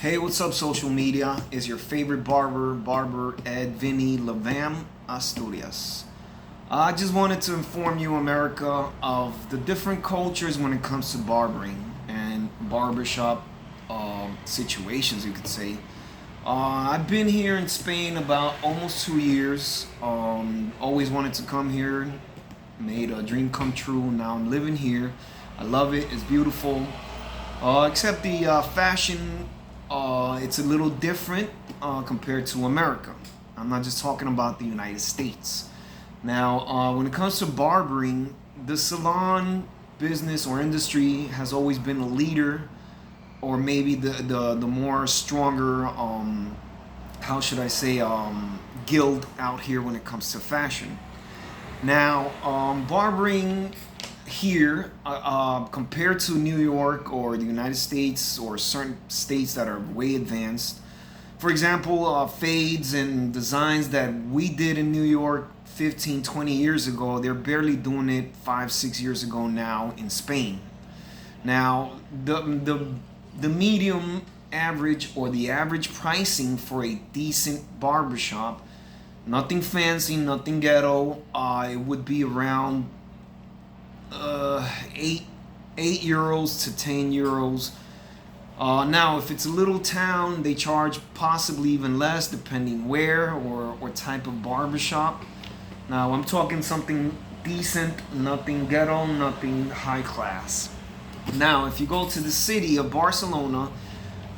Hey, what's up, social media? Is your favorite barber Ed Vinny Lavam Asturias. I just wanted to inform you, America, of the different cultures when it comes to barbering and barbershop situations, you could say. I've been here in Spain about almost 2 years. Always wanted to come here, made a dream come true. Now I'm living here. I love it. It's beautiful. Except the fashion, it's a little different compared to America. I'm not just talking about the United States. Now, when it comes to barbering, the salon business or industry has always been a leader, or maybe the more stronger, how should I say, guild out here when it comes to fashion. Now, barbering here, compared to New York or the United States or certain states that are way advanced, for example, fades and designs that we did in New York 15, 20 years ago, they're barely doing it 5, 6 years ago now in Spain. Now, the medium average or the average pricing for a decent barbershop, nothing fancy, nothing ghetto, it would be around 8 euros to 10 euros. Now, if it's a little town, they charge possibly even less depending where or type of barbershop. Now, I'm talking something decent, nothing ghetto, nothing high class. Now, if you go to the city of Barcelona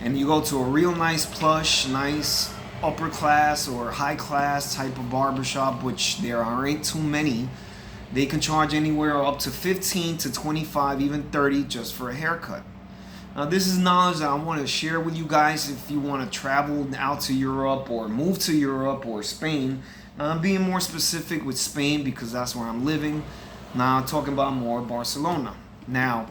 and you go to a real nice plush, nice upper class or high class type of barbershop, which there aren't too many, they can charge anywhere up to 15 to 25, even 30 just for a haircut. Now, this is knowledge that I want to share with you guys if you want to travel out to Europe or move to Europe or Spain. Now, I'm being more specific with Spain because that's where I'm living. Now, I'm talking about more Barcelona. Now,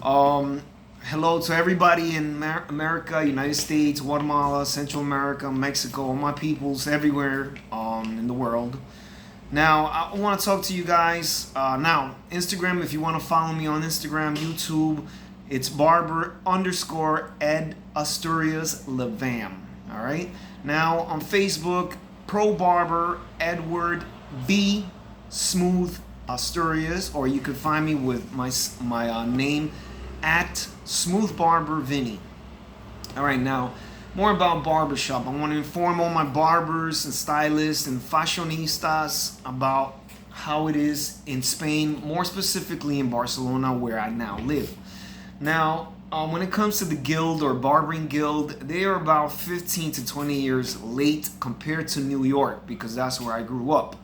hello to everybody in America, United States, Guatemala, Central America, Mexico, all my peoples everywhere in the world. Now, I want to talk to you guys. Now, Instagram, if you want to follow me on Instagram, YouTube, it's Barber _ Ed Asturias Lavam. All right. Now, on Facebook, Pro Barber Edward V Smooth Asturias, or you could find me with my name at Smooth Barber Vinny. All right. Now, more about barbershop. I want to inform all my barbers and stylists and fashionistas about how it is in Spain, more specifically in Barcelona, where I now live. Now, when it comes to the guild or barbering guild, they are about 15 to 20 years late compared to New York because that's where I grew up.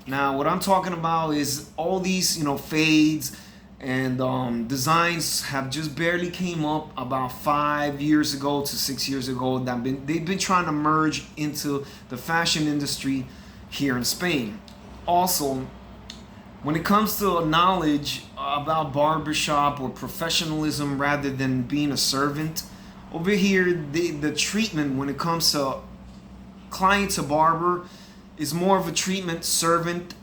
Now, what I'm talking about is all these, fades and designs have just barely came up about 5 years ago to 6 years ago. They've been trying to merge into the fashion industry here in Spain. Also, when it comes to knowledge about barbershop or professionalism rather than being a servant, over here the treatment when it comes to client to barber is more of a treatment servant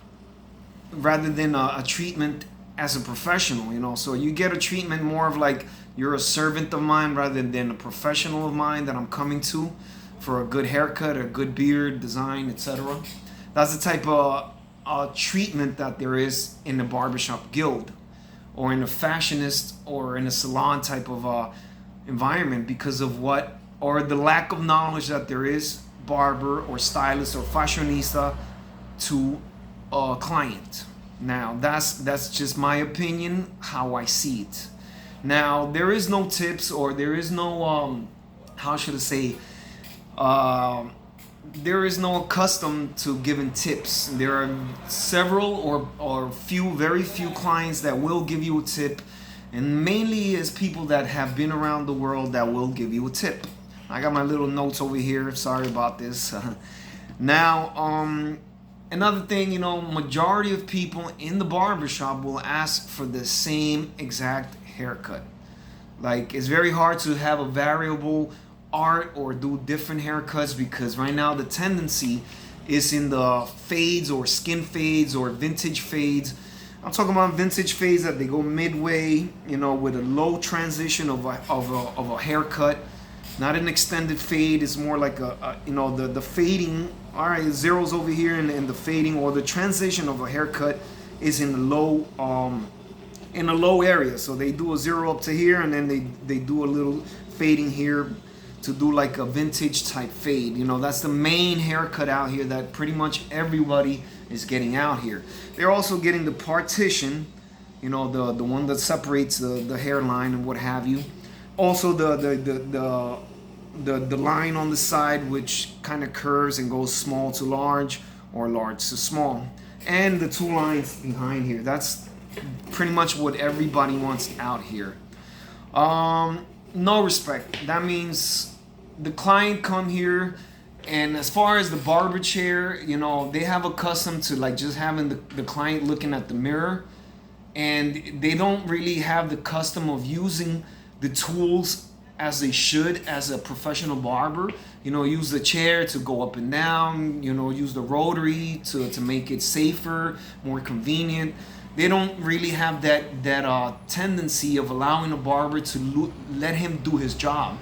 rather than a treatment as a professional, so you get a treatment more of like you're a servant of mine rather than a professional of mine that I'm coming to for a good haircut, a good beard, design, etc. That's the type of treatment that there is in the barbershop guild or in a fashionist or in a salon type of environment because of what or the lack of knowledge that there is barber or stylist or fashionista to a client. Now, that's just my opinion, how I see it. Now, there is no tips or there is no, how should I say, there is no custom to giving tips. There are several or few, very few clients that will give you a tip, and mainly is people that have been around the world that will give you a tip. I got my little notes over here. Sorry about this. Now, another thing, majority of people in the barbershop will ask for the same exact haircut. Like, it's very hard to have a variable art or do different haircuts because right now the tendency is in the fades or skin fades or vintage fades. I'm talking about vintage fades that they go midway, with a low transition of a haircut not an extended fade. It's more like you know, the fading. All right, zeros over here, and the fading or the transition of a haircut is in the low area. So they do a zero up to here, and then they do a little fading here to do like a vintage type fade. You know, that's the main haircut out here that pretty much everybody is getting out here. They're also getting the partition, you know, the one that separates the hairline and what have you. Also the line on the side, which kind of curves and goes small to large or large to small, and the two lines behind here. That's pretty much what everybody wants out here. No respect. That means the client come here, and as far as the barber chair, you know, they have accustomed to like just having the client looking at the mirror, and they don't really have the custom of using the tools as they should as a professional barber. You know, use the chair to go up and down, you know, use the rotary to make it safer, more convenient. They don't really have that tendency of allowing a barber to let him do his job.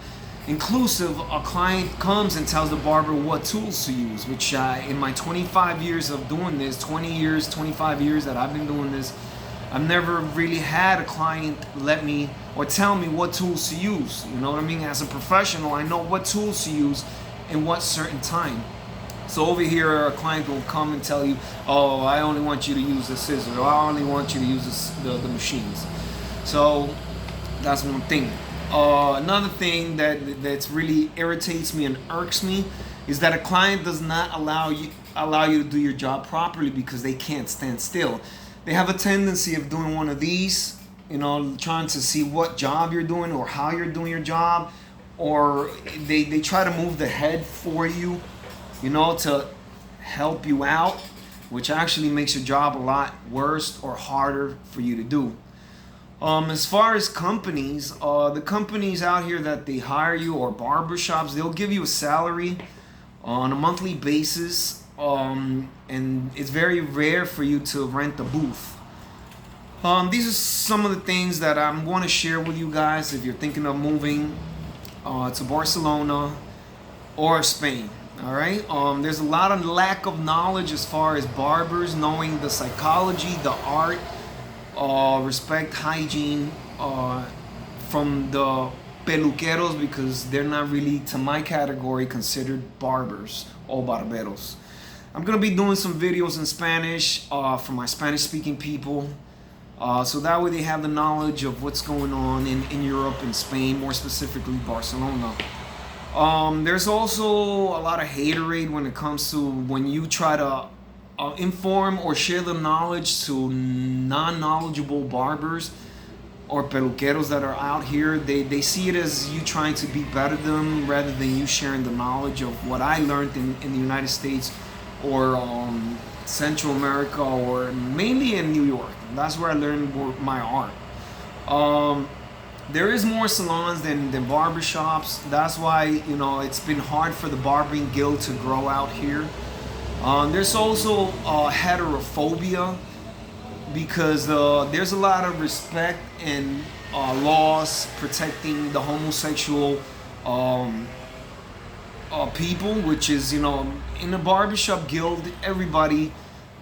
Inclusive, a client comes and tells the barber what tools to use, which in my 25 years of doing this, 25 years that I've been doing this, I've never really had a client let me or tell me what tools to use. You know what I mean? As a professional, I know what tools to use in what certain time. So over here, a client will come and tell you, oh, I only want you to use the scissors, or I only want you to use the machines. So that's one thing. Another thing that's really irritates me and irks me is that a client does not allow you to do your job properly because they can't stand still. They have a tendency of doing one of these, you know, trying to see what job you're doing or how you're doing your job, or they try to move the head for you, you know, to help you out, which actually makes your job a lot worse or harder for you to do. As far as companies, the companies out here that they hire you, or barbershops, they'll give you a salary on a monthly basis, and it's very rare for you to rent a booth. These are some of the things that I'm going to share with you guys if you're thinking of moving to Barcelona or Spain. All right. There's a lot of lack of knowledge as far as barbers knowing the psychology, the art, respect, hygiene from the peluqueros, because they're not really, to my category, considered barbers or barberos. I'm gonna be doing some videos in Spanish for my Spanish-speaking people, so that way they have the knowledge of what's going on in Europe and Spain, more specifically Barcelona. There's also a lot of haterade when it comes to when you try to inform or share the knowledge to non-knowledgeable barbers or peluqueros that are out here. They see it as you trying to be better than them rather than you sharing the knowledge of what I learned in the United States or Central America, or mainly in New York. That's where I learned my art. There is more salons than barbershops. That's why, you know, it's been hard for the Barbering Guild to grow out here. There's also heterophobia, because there's a lot of respect and laws protecting the homosexual people, which is, you know, in a barbershop guild, everybody,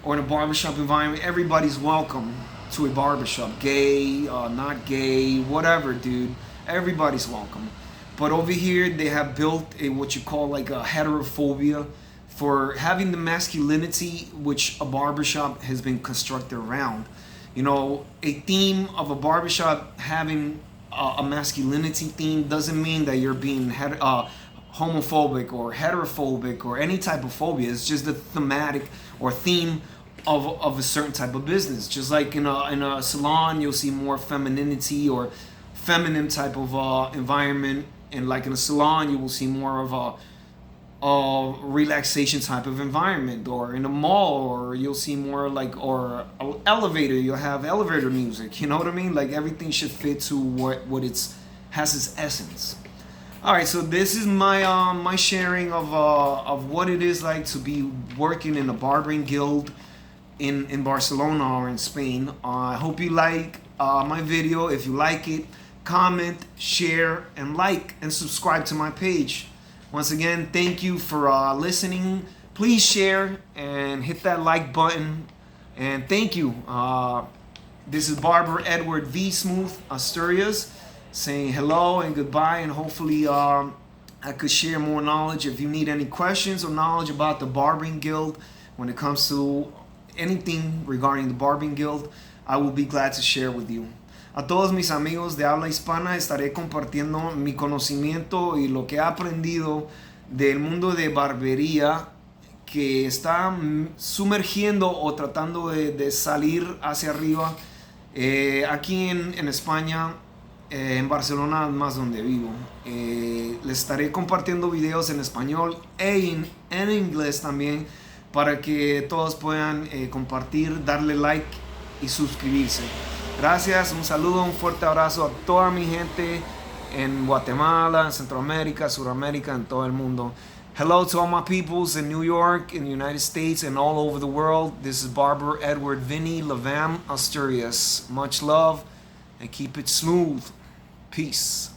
or in a barbershop environment, everybody's welcome to a barbershop. Gay, not gay, whatever, dude. Everybody's welcome. But over here, they have built what you call like a heterophobia for having the masculinity which a barbershop has been constructed around. You know, a theme of a barbershop having a masculinity theme doesn't mean that you're being homophobic or heterophobic or any type of phobia. It's just the thematic or theme of a certain type of business. Just like in a salon, you'll see more femininity or feminine type of environment, and like in a salon, you will see more of a relaxation type of environment. Or in a mall, or you'll see more like, or an elevator, you'll have elevator music. You know what I mean? Like everything should fit to what has its essence. All right, so this is my my sharing of what it is like to be working in a barbering guild in Barcelona or in Spain. I hope you like my video. If you like it, comment, share, and like, and subscribe to my page. Once again, thank you for listening. Please share and hit that like button. And thank you. This is Barber Edward V. Smooth, Asturias, saying hello and goodbye, and hopefully I could share more knowledge. If you need any questions or knowledge about the Barbering Guild, when it comes to anything regarding the Barbering Guild, I will be glad to share with you. A todos mis amigos de habla hispana estaré compartiendo mi conocimiento y lo que he aprendido del mundo de barbería que está sumergiendo o tratando de salir hacia arriba aquí en España, en Barcelona, más donde vivo. Les estaré compartiendo videos en español en inglés también, para que todos puedan compartir, darle like y suscribirse. Gracias, un saludo, un fuerte abrazo a toda mi gente en Guatemala, en Centroamérica, Suramérica, en todo el mundo. Hello to all my peoples in New York, in the United States, and all over the world. This is Barber Edward Vinny Lavam, Asturias. Much love and keep it smooth. Peace.